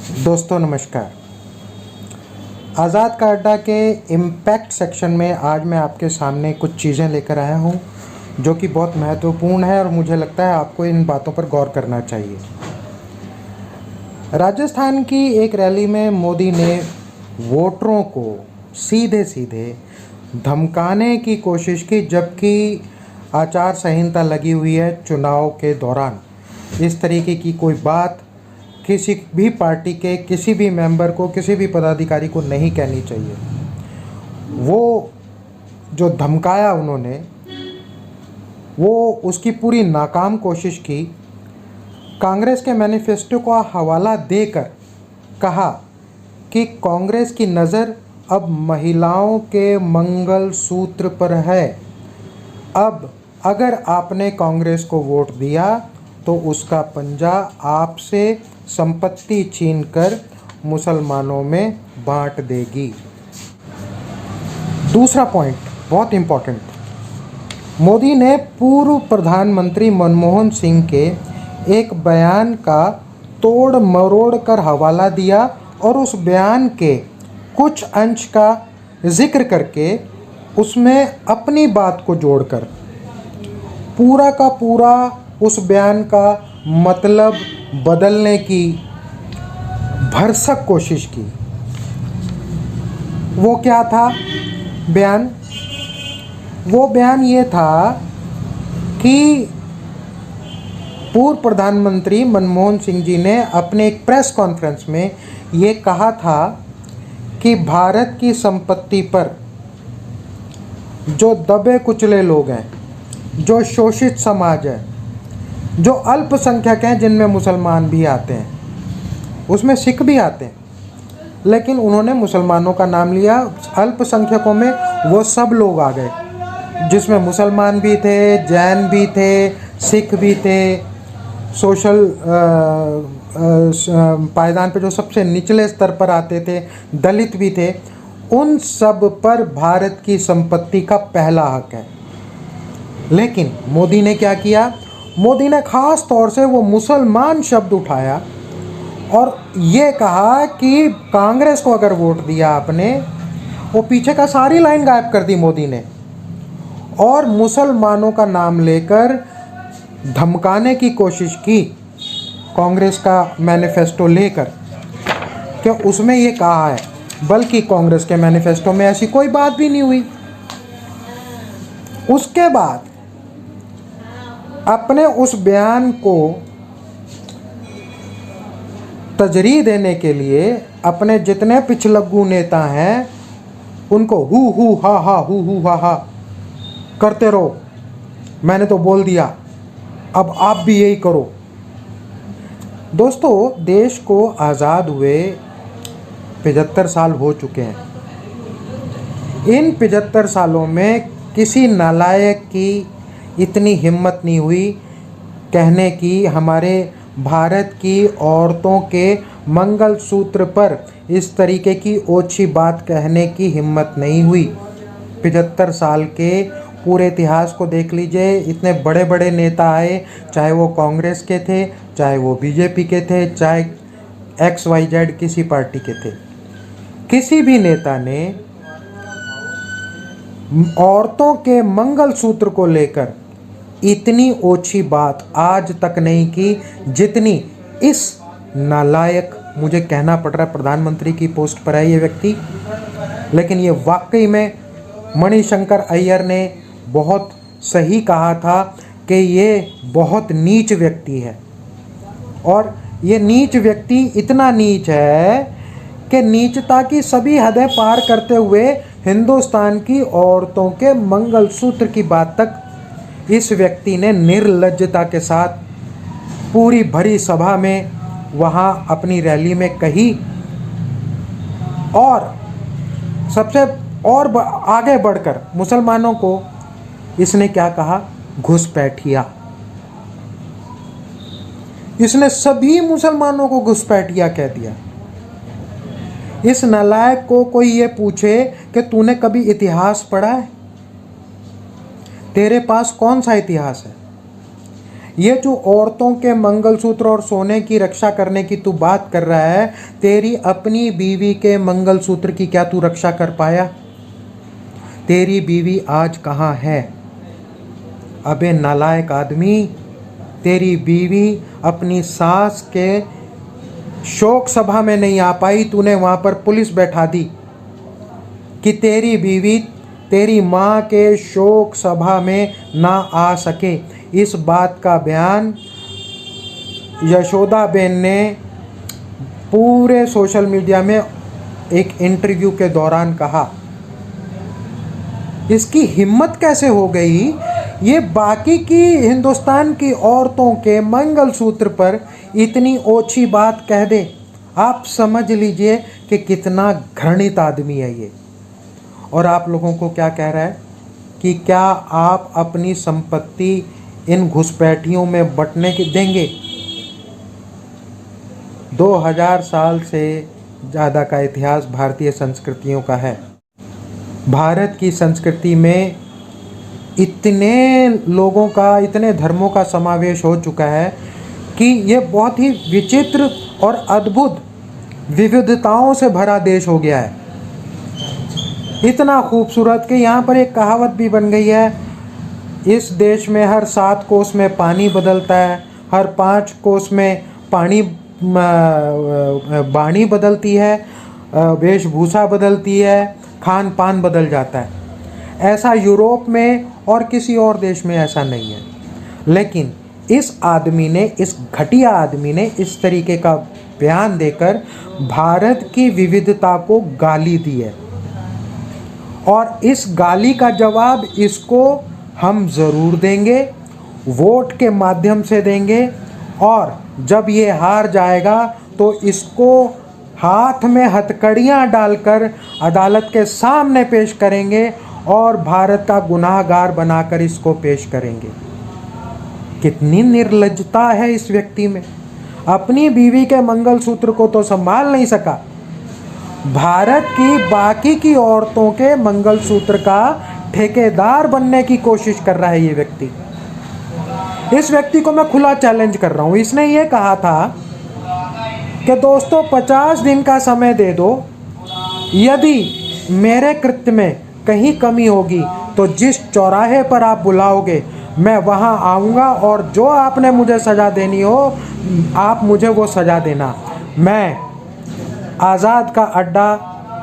दोस्तों नमस्कार। आज़ाद का अड्डा के इम्पैक्ट सेक्शन में आज मैं आपके सामने कुछ चीज़ें लेकर आया हूँ जो कि बहुत महत्वपूर्ण है और मुझे लगता है आपको इन बातों पर गौर करना चाहिए। राजस्थान की एक रैली में मोदी ने वोटरों को सीधे सीधे धमकाने की कोशिश की, जबकि आचार संहिता लगी हुई है चुनाव के दौरान। इस तरीके की कोई बात किसी भी पार्टी के किसी भी मेंबर को, किसी भी पदाधिकारी को नहीं कहनी चाहिए। वो जो धमकाया उन्होंने, वो उसकी पूरी नाकाम कोशिश की। कांग्रेस के मैनिफेस्टो का हवाला देकर कहा कि कांग्रेस की नज़र अब महिलाओं के मंगल सूत्र पर है। अब अगर आपने कांग्रेस को वोट दिया तो उसका पंजा आपसे संपत्ति छीनकर मुसलमानों में बांट देगी। दूसरा पॉइंट बहुत इम्पोर्टेंट, मोदी ने पूर्व प्रधानमंत्री मनमोहन सिंह के एक बयान का तोड़ मरोड़ कर हवाला दिया और उस बयान के कुछ अंश का जिक्र करके उसमें अपनी बात को जोड़कर पूरा का पूरा उस बयान का मतलब बदलने की भरसक कोशिश की। वो क्या था बयान? वो बयान ये था कि पूर्व प्रधानमंत्री मनमोहन सिंह जी ने अपने एक प्रेस कॉन्फ्रेंस में ये कहा था कि भारत की संपत्ति पर जो दबे कुचले लोग हैं, जो शोषित समाज है, जो अल्पसंख्यक हैं, जिनमें मुसलमान भी आते हैं, उसमें सिख भी आते हैं, लेकिन उन्होंने मुसलमानों का नाम लिया। अल्पसंख्यकों में वो सब लोग आ गए जिसमें मुसलमान भी थे, जैन भी थे, सिख भी थे, सोशल पायदान पे जो सबसे निचले स्तर पर आते थे, दलित भी थे। उन सब पर भारत की संपत्ति का पहला हक है। लेकिन मोदी ने क्या किया? मोदी ने खास तौर से वो मुसलमान शब्द उठाया और ये कहा कि कांग्रेस को अगर वोट दिया आपने, वो पीछे का सारी लाइन गायब कर दी मोदी ने और मुसलमानों का नाम लेकर धमकाने की कोशिश की। कांग्रेस का मैनिफेस्टो लेकर कि उसमें ये कहा है, बल्कि कांग्रेस के मैनिफेस्टो में ऐसी कोई बात भी नहीं हुई। उसके बाद अपने उस बयान को तजरी देने के लिए अपने जितने पिछलग्गू नेता हैं उनको हु हा करते रहो, मैंने तो बोल दिया, अब आप भी यही करो। दोस्तों, देश को आज़ाद हुए 75 साल हो चुके हैं। इन 75 सालों में किसी नालायक की इतनी हिम्मत नहीं हुई कहने की हमारे भारत की औरतों के मंगलसूत्र पर इस तरीके की ओछी बात कहने की हिम्मत नहीं हुई। 75 साल के पूरे इतिहास को देख लीजिए, इतने बड़े बड़े नेता आए, चाहे वो कांग्रेस के थे, चाहे वो बीजेपी के थे, चाहे XYZ किसी पार्टी के थे। किसी भी नेता ने औरतों के मंगलसूत्र को लेकर इतनी ओछी बात आज तक नहीं की जितनी इस नालायक, मुझे कहना पड़ रहा है प्रधानमंत्री की पोस्ट पर है ये व्यक्ति, लेकिन ये वाकई में मणिशंकर अय्यर ने बहुत सही कहा था कि ये बहुत नीच व्यक्ति है। और ये नीच व्यक्ति इतना नीच है कि नीचता की सभी हदें पार करते हुए हिंदुस्तान की औरतों के मंगलसूत्र की बात तक इस व्यक्ति ने निर्लज्जता के साथ पूरी भरी सभा में वहाँ अपनी रैली में कही। और सबसे और आगे बढ़कर मुसलमानों को इसने क्या कहा? घुसपैठिया। इसने सभी मुसलमानों को घुसपैठिया कह दिया। इस नालायक को कोई ये पूछे कि तूने कभी इतिहास पढ़ा है? तेरे पास कौन सा इतिहास है? ये जो औरतों के मंगलसूत्र और सोने की रक्षा करने की तू बात कर रहा है, तेरी अपनी बीवी के मंगलसूत्र की क्या तू रक्षा कर पाया? तेरी बीवी आज कहाँ है? अबे नालायक आदमी, तेरी बीवी अपनी सास के शोक सभा में नहीं आ पाई, तूने वहाँ पर पुलिस बैठा दी कि तेरी बीवी तेरी माँ के शोक सभा में ना आ सके। इस बात का बयान यशोदाबेन ने पूरे सोशल मीडिया में एक इंटरव्यू के दौरान कहा। इसकी हिम्मत कैसे हो गई ये बाकी की हिंदुस्तान की औरतों के मंगलसूत्र पर इतनी ओछी बात कह दे? आप समझ लीजिए कि कितना घृणित आदमी है ये। और आप लोगों को क्या कह रहा है कि क्या आप अपनी संपत्ति इन घुसपैठियों में बंटने की देंगे? 2000 साल से ज़्यादा का इतिहास भारतीय संस्कृतियों का है। भारत की संस्कृति में इतने लोगों का, इतने धर्मों का समावेश हो चुका है कि ये बहुत ही विचित्र और अद्भुत विविधताओं से भरा देश हो गया है। इतना खूबसूरत कि यहाँ पर एक कहावत भी बन गई है, इस देश में हर 7 कोस में पानी बदलता है, हर 5 कोस में वाणी बदलती है, वेशभूषा बदलती है, खान पान बदल जाता है। ऐसा यूरोप में और किसी और देश में ऐसा नहीं है। लेकिन इस आदमी ने, इस घटिया आदमी ने इस तरीके का बयान देकर भारत की विविधता को गाली दी है। और इस गाली का जवाब इसको हम ज़रूर देंगे, वोट के माध्यम से देंगे। और जब ये हार जाएगा तो इसको हाथ में हथकड़ियाँ डालकर अदालत के सामने पेश करेंगे और भारत का गुनाहगार बनाकर इसको पेश करेंगे। कितनी निर्लज्जता है इस व्यक्ति में। अपनी बीवी के मंगलसूत्र को तो संभाल नहीं सका, भारत की बाकी की औरतों के मंगलसूत्र का ठेकेदार बनने की कोशिश कर रहा है ये व्यक्ति। इस व्यक्ति को मैं खुला चैलेंज कर रहा हूँ। इसने ये कहा था कि दोस्तों 50 दिन का समय दे दो, यदि मेरे कृत्य में कहीं कमी होगी तो जिस चौराहे पर आप बुलाओगे मैं वहाँ आऊँगा और जो आपने मुझे सज़ा देनी हो आप मुझे वो सज़ा देना। मैं आज़ाद का अड्डा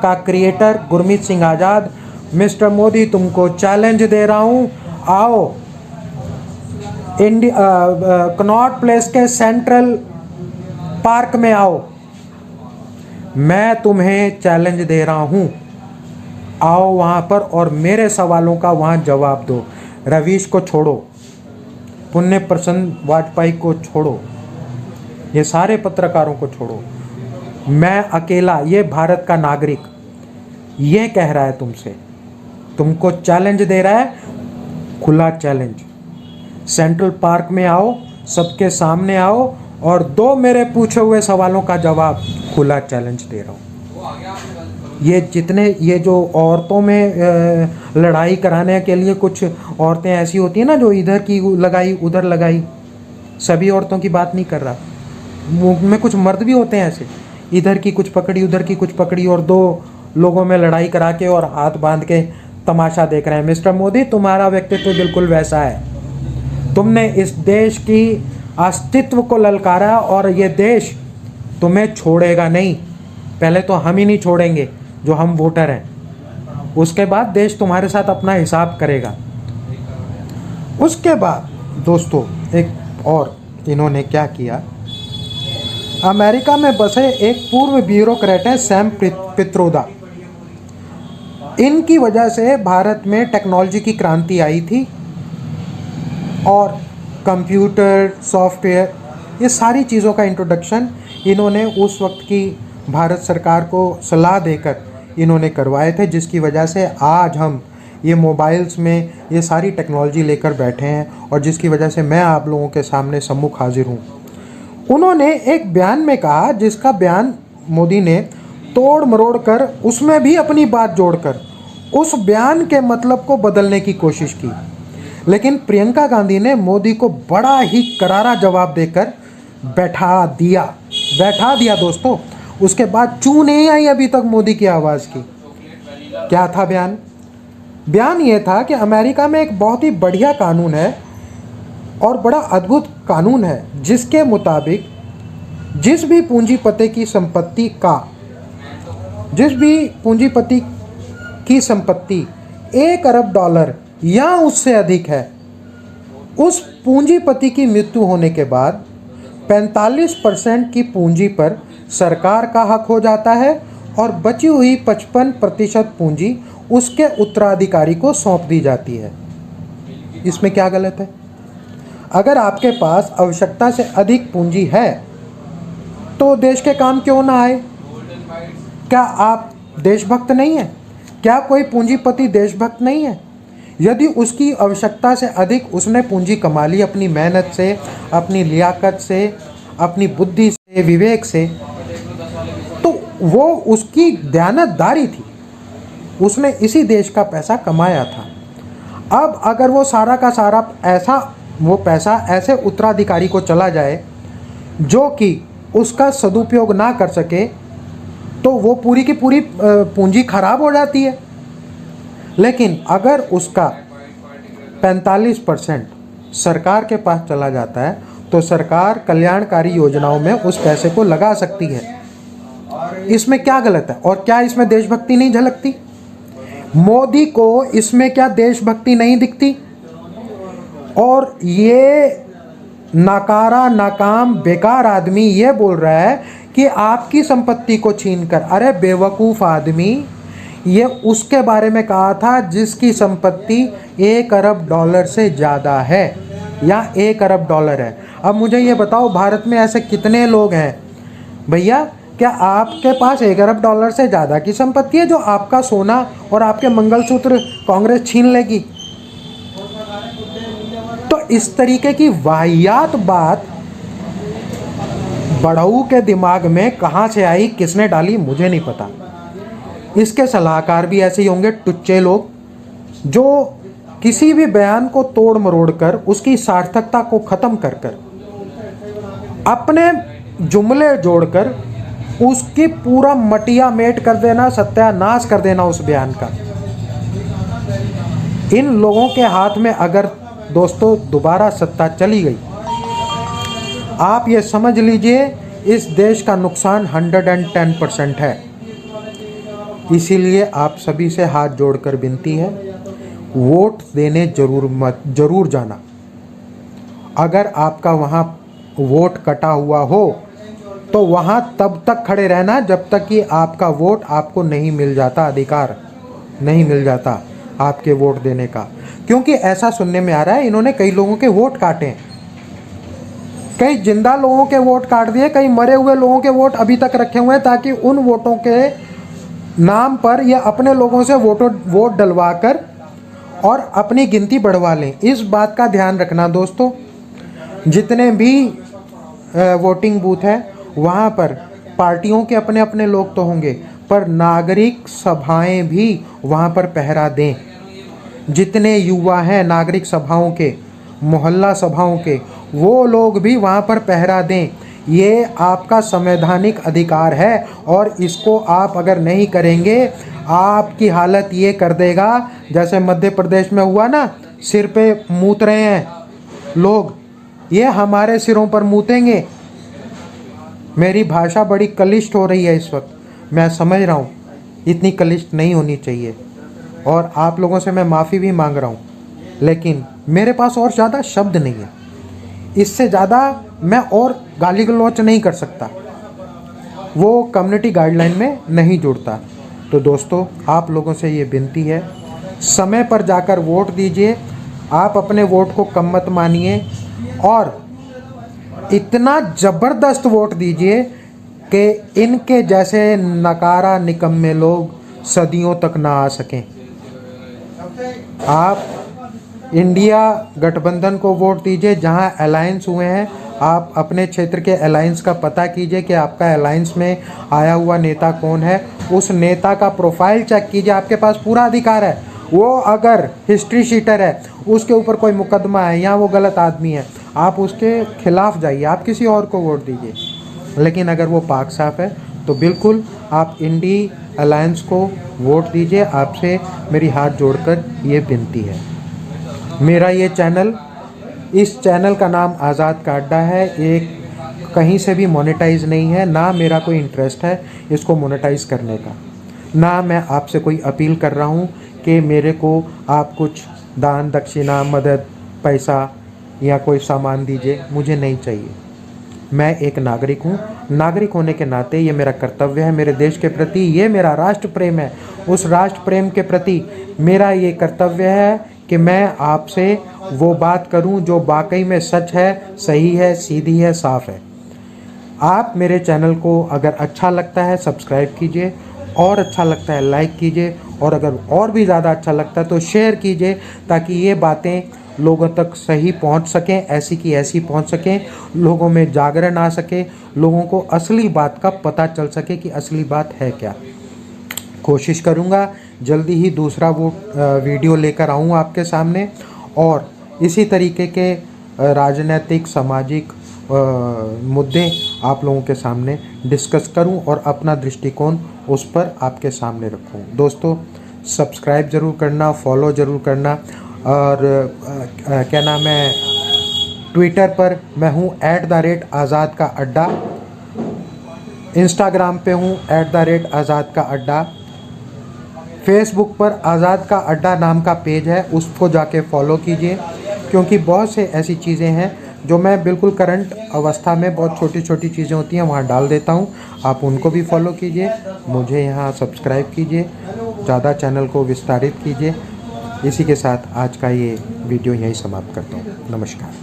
का क्रिएटर गुरमीत सिंह आज़ाद, मिस्टर मोदी तुमको चैलेंज दे रहा हूँ, आओ कनॉट प्लेस के सेंट्रल पार्क में आओ, मैं तुम्हें चैलेंज दे रहा हूँ, आओ वहाँ पर और मेरे सवालों का वहाँ जवाब दो। रवीश को छोड़ो, पुण्य प्रसन्न वाजपेयी को छोड़ो, ये सारे पत्रकारों को छोड़ो, मैं अकेला, ये भारत का नागरिक ये कह रहा है तुमसे, तुमको चैलेंज दे रहा है, खुला चैलेंज। सेंट्रल पार्क में आओ, सबके सामने आओ और दो मेरे पूछे हुए सवालों का जवाब। खुला चैलेंज दे रहा हूँ। ये जो औरतों में लड़ाई कराने के लिए कुछ औरतें ऐसी होती हैं ना, जो इधर की लगाई उधर लगाई, सभी औरतों की बात नहीं कर रहा, में कुछ मर्द भी होते हैं ऐसे, इधर की कुछ पकड़ी उधर की कुछ पकड़ी और दो लोगों में लड़ाई करा के और हाथ बांध के तमाशा देख रहे हैं। मिस्टर मोदी तुम्हारा व्यक्तित्व बिल्कुल वैसा है। तुमने इस देश की अस्तित्व को ललकारा और ये देश तुम्हें छोड़ेगा नहीं। पहले तो हम ही नहीं छोड़ेंगे जो हम वोटर हैं, उसके बाद देश तुम्हारे साथ अपना हिसाब करेगा। उसके बाद दोस्तों एक और इन्होंने क्या किया, अमेरिका में बसे एक पूर्व ब्यूरोक्रेट हैं सैम पित्रोदा। इनकी वजह से भारत में टेक्नोलॉजी की क्रांति आई थी और कंप्यूटर, सॉफ्टवेयर, ये सारी चीज़ों का इंट्रोडक्शन इन्होंने उस वक्त की भारत सरकार को सलाह देकर इन्होंने करवाए थे, जिसकी वजह से आज हम ये मोबाइल्स में ये सारी टेक्नोलॉजी लेकर बैठे हैं और जिसकी वजह से मैं आप लोगों के सामने सम्मुख हाजिर हूँ। उन्होंने एक बयान में कहा, जिसका बयान मोदी ने तोड़ मरोड़ कर उसमें भी अपनी बात जोड़कर उस बयान के मतलब को बदलने की कोशिश की। लेकिन प्रियंका गांधी ने मोदी को बड़ा ही करारा जवाब देकर बैठा दिया दोस्तों। उसके बाद चू नहीं आई अभी तक मोदी की आवाज़ की। क्या था बयान ये था कि अमेरिका में एक बहुत ही बढ़िया कानून है और बड़ा अद्भुत कानून है, जिसके मुताबिक जिस भी पूंजीपति की संपत्ति $1 अरब या उससे अधिक है, उस पूंजीपति की मृत्यु होने के बाद 45% की पूंजी पर सरकार का हक हो जाता है और बची हुई 55% पूंजी उसके उत्तराधिकारी को सौंप दी जाती है। इसमें क्या गलत है? अगर आपके पास आवश्यकता से अधिक पूंजी है तो देश के काम क्यों ना आए? क्या आप देशभक्त नहीं हैं? क्या कोई पूंजीपति देशभक्त नहीं है? यदि उसकी आवश्यकता से अधिक उसने पूंजी कमा ली अपनी मेहनत से, अपनी लियाकत से, अपनी बुद्धि से, विवेक से, तो वो उसकी दयानतदारी थी, उसने इसी देश का पैसा कमाया था। अब अगर वो सारा का सारा वो पैसा ऐसे उत्तराधिकारी को चला जाए जो कि उसका सदुपयोग ना कर सके, तो वो पूरी की पूरी पूंजी खराब हो जाती है। लेकिन अगर उसका 45% सरकार के पास चला जाता है तो सरकार कल्याणकारी योजनाओं में उस पैसे को लगा सकती है। इसमें क्या गलत है? और क्या इसमें देशभक्ति नहीं झलकती? मोदी को इसमें क्या देशभक्ति नहीं दिखती? और ये नाकारा, नाकाम, बेकार आदमी ये बोल रहा है कि आपकी संपत्ति को छीनकर, अरे बेवकूफ़ आदमी, ये उसके बारे में कहा था जिसकी संपत्ति $1 अरब से ज़्यादा है या $1 अरब है। अब मुझे ये बताओ, भारत में ऐसे कितने लोग हैं भैया? क्या आपके पास $1 अरब से ज़्यादा की संपत्ति है जो आपका सोना और आपके मंगलसूत्र कांग्रेस छीन लेगी? तो इस तरीके की वाहियात बात बड़ऊ के दिमाग में कहाँ से आई, किसने डाली, मुझे नहीं पता। इसके सलाहकार भी ऐसे ही होंगे, टुच्चे लोग, जो किसी भी बयान को तोड़ मरोड़ कर उसकी सार्थकता को ख़त्म कर अपने जुमले जोड़कर उसकी पूरा मटिया मेट कर देना, सत्यानाश कर देना उस बयान का। इन लोगों के हाथ में अगर दोस्तों दोबारा सत्ता चली गई, आप ये समझ लीजिए इस देश का नुकसान 110% है। इसीलिए आप सभी से हाथ जोड़कर विनती है, वोट देने जरूर जाना। अगर आपका वहाँ वोट कटा हुआ हो तो वहाँ तब तक खड़े रहना जब तक कि आपका वोट आपको नहीं मिल जाता, अधिकार नहीं मिल जाता आपके वोट देने का। क्योंकि ऐसा सुनने में आ रहा है इन्होंने कई लोगों के वोट काटे हैं, कई जिंदा लोगों के वोट काट दिए, कई मरे हुए लोगों के वोट अभी तक रखे हुए हैं ताकि उन वोटों के नाम पर या अपने लोगों से वोट डलवा कर और अपनी गिनती बढ़वा लें। इस बात का ध्यान रखना दोस्तों, जितने भी वोटिंग बूथ है वहाँ पर पार्टियों के अपने अपने लोग तो होंगे, पर नागरिक सभाएं भी वहाँ पर पहरा दें। जितने युवा हैं नागरिक सभाओं के, मोहल्ला सभाओं के, वो लोग भी वहाँ पर पहरा दें। ये आपका संवैधानिक अधिकार है और इसको आप अगर नहीं करेंगे आपकी हालत ये कर देगा जैसे मध्य प्रदेश में हुआ ना, सिर पे मूत रहे हैं लोग, ये हमारे सिरों पर मूतेंगे। मेरी भाषा बड़ी कलिष्ठ हो रही है इस वक्त, मैं समझ रहा हूँ, इतनी कलिष्ठ नहीं होनी चाहिए और आप लोगों से मैं माफ़ी भी मांग रहा हूँ, लेकिन मेरे पास और ज़्यादा शब्द नहीं है, इससे ज़्यादा मैं और गाली गलौच नहीं कर सकता, वो कम्युनिटी गाइडलाइन में नहीं जुड़ता। तो दोस्तों आप लोगों से ये विनती है, समय पर जाकर वोट दीजिए, आप अपने वोट को कम मत मानिए और इतना ज़बरदस्त वोट दीजिए कि इनके जैसे नकारा निकम्मे लोग सदियों तक ना आ सकें। आप इंडिया गठबंधन को वोट दीजिए, जहां अलायंस हुए हैं आप अपने क्षेत्र के अलायंस का पता कीजिए कि आपका अलायंस में आया हुआ नेता कौन है, उस नेता का प्रोफाइल चेक कीजिए, आपके पास पूरा अधिकार है। वो अगर हिस्ट्री शीटर है, उसके ऊपर कोई मुकदमा है या वो गलत आदमी है, आप उसके खिलाफ जाइए, आप किसी और को वोट दीजिए। लेकिन अगर वो पाक साफ है तो बिल्कुल आप इंडी अलायंस को वोट दीजिए। आपसे मेरी हाथ जोड़कर ये विनती है। मेरा ये चैनल, इस चैनल का नाम आज़ाद का अड्डा है। एक कहीं से भी मोनेटाइज नहीं है, ना मेरा कोई इंटरेस्ट है इसको मोनेटाइज करने का, ना मैं आपसे कोई अपील कर रहा हूँ कि मेरे को आप कुछ दान दक्षिणा मदद पैसा या कोई सामान दीजिए, मुझे नहीं चाहिए। मैं एक नागरिक हूँ, नागरिक होने के नाते ये मेरा कर्तव्य है मेरे देश के प्रति, ये मेरा राष्ट्र प्रेम है। उस राष्ट्र प्रेम के प्रति मेरा ये कर्तव्य है कि मैं आपसे वो बात करूं जो वाकई में सच है, सही है, सीधी है, साफ है। आप मेरे चैनल को अगर अच्छा लगता है सब्सक्राइब कीजिए, और अच्छा लगता है लाइक कीजिए, और अगर और भी ज़्यादा अच्छा लगता है तो शेयर कीजिए, ताकि ये बातें लोगों तक सही पहुंच सकें, ऐसी की ऐसी पहुंच सकें, लोगों में जागरण आ सके, लोगों को असली बात का पता चल सके कि असली बात है क्या। कोशिश करूंगा जल्दी ही दूसरा वो वीडियो लेकर आऊँ आपके सामने, और इसी तरीके के राजनीतिक सामाजिक मुद्दे आप लोगों के सामने डिस्कस करूं और अपना दृष्टिकोण उस पर आपके सामने रखूं। दोस्तों, सब्सक्राइब ज़रूर करना, फॉलो ज़रूर करना, और क्या नाम है, ट्विटर पर मैं हूं @आज़ाद का अड्डा, इंस्टाग्राम पे हूं @आज़ाद का अड्डा, फेसबुक पर आज़ाद का अड्डा नाम का पेज है, उसको जाके फॉलो कीजिए, क्योंकि बहुत से ऐसी चीज़ें हैं जो मैं बिल्कुल करंट अवस्था में, बहुत छोटी छोटी चीज़ें होती हैं वहाँ डाल देता हूँ। आप उनको भी फॉलो कीजिए, मुझे यहाँ सब्सक्राइब कीजिए, ज़्यादा चैनल को विस्तारित कीजिए। इसी के साथ आज का ये वीडियो यहीं समाप्त करता हूँ। नमस्कार।